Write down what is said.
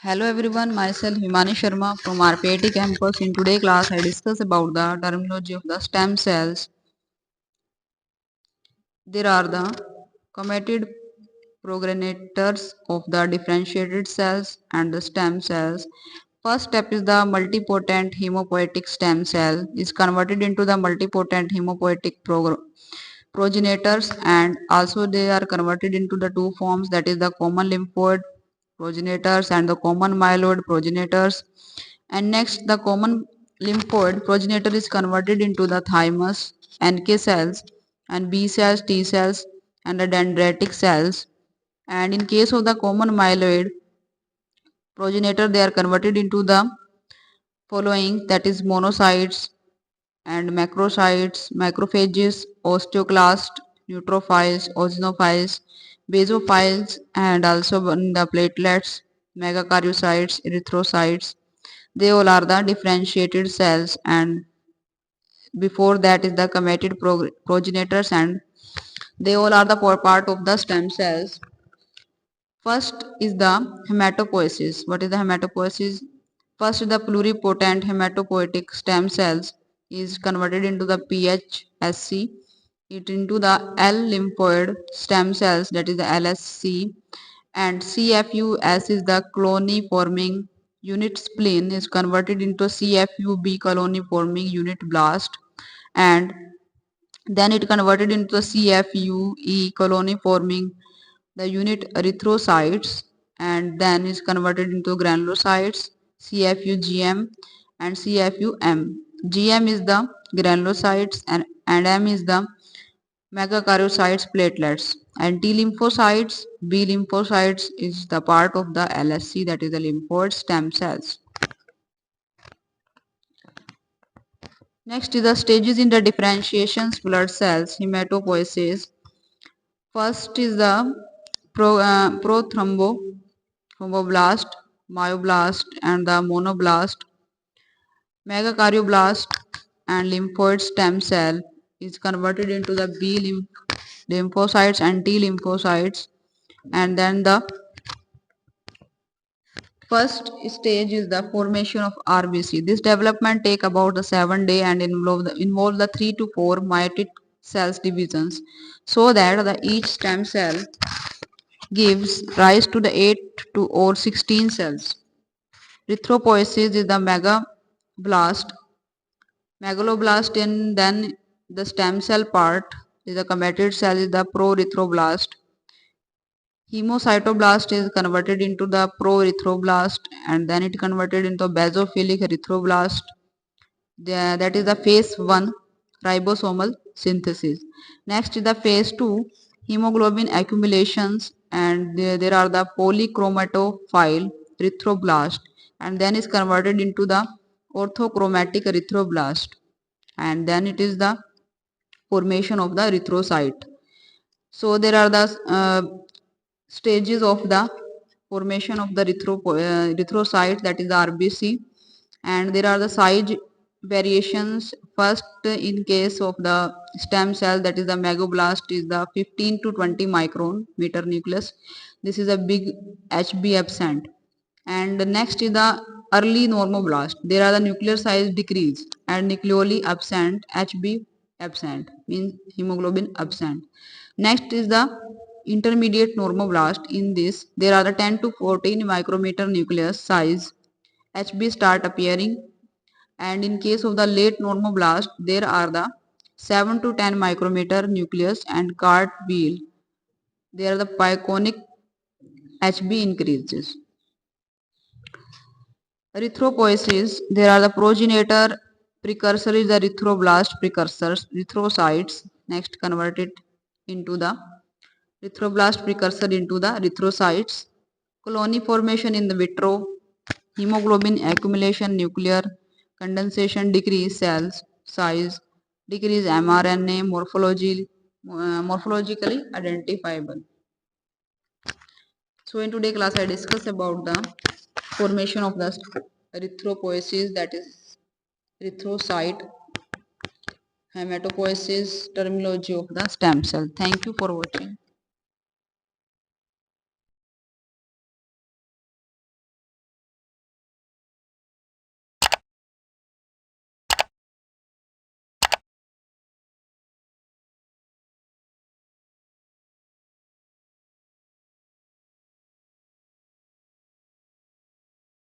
Hello everyone, myself Himani Sharma from RPIT campus. In today's class, I discuss about the terminology of the stem cells. There are the chromatid progenitors of the differentiated cells and the stem cells. First step is the multipotent hemopoietic stem cell is converted into the multipotent hemopoietic progenitors, and also they are converted into the two forms, that is the common lymphoid progenitors and the common myeloid progenitors. And next, the common lymphoid progenitor is converted into the thymus, NK cells, and B cells, T cells, and the dendritic cells. And in case of the common myeloid progenitor, they are converted into the following, that is monocytes and macrocytes, macrophages, osteoclasts, neutrophils, eosinophils, basophils, and also the platelets, megakaryocytes, erythrocytes. They all are the differentiated cells, and before that is the chromatid progenitors, and they all are the part of the stem cells. First is the hematopoiesis. What is the hematopoiesis? First, the pluripotent hematopoietic stem cells is converted into the PHSC, it into the L lymphoid stem cells, that is the LSC, and CFUS is the colony forming unit spleen is converted into CFUB colony forming unit blast, and then it converted into the CFUE colony forming the unit erythrocytes, and then is converted into granulocytes, CFUGM and CFUM. GM is the granulocytes, and M is the megakaryocytes platelets, and T lymphocytes, B lymphocytes is the part of the LSC, that is the lymphoid stem cells. Next is the stages in the differentiations blood cells hematopoiesis. First is the prothromboblast, myoblast, and the monoblast. Megakaryoblast and lymphoid stem cell is converted into the lymphocytes and T lymphocytes, and then the first stage is the formation of RBC. This development take about the 7 day and involve the 3 to 4 mitotic cells divisions, so that the each stem cell gives rise to the 8 to or 16 cells. Erythropoiesis is the megaloblast, and then the stem cell part is the chromatid cell is the proerythroblast. Hemocytoblast is converted into the proerythroblast, and then it converted into basophilic erythroblast. That is the phase 1 ribosomal synthesis. Next is the phase 2 hemoglobin accumulations, and there are the polychromatophile erythroblast, and then is converted into the orthochromatic erythroblast, and then it is the formation of the erythrocyte. So there are the stages of the formation of the erythrocyte, that is the RBC, and there are the size variations. First, in case of the stem cell, that is the megablast, is the 15 to 20 micron meter nucleus. This is a big HB absent. And next is the early normoblast. There are the nuclear size decrease and nucleoli absent, HB absent means hemoglobin absent. Next is the intermediate normoblast. In this, there are the 10 to 14 micrometer nucleus size, HB start appearing, and in case of the late normoblast, there are the 7 to 10 micrometer nucleus and cartwheel. There are the pyconic HB increases. Erythropoiesis, there are the progenitor precursor is the erythroblast precursors, erythrocytes, next converted into the erythroblast precursor into the erythrocytes, colony formation in the vitro, hemoglobin accumulation, nuclear condensation, decrease cells size, decrease mRNA morphologically identifiable. So in today's class I discuss about the formation of the erythropoiesis, that is erythrocyte, hematopoiesis, terminology of the stem cell. Thank you for watching.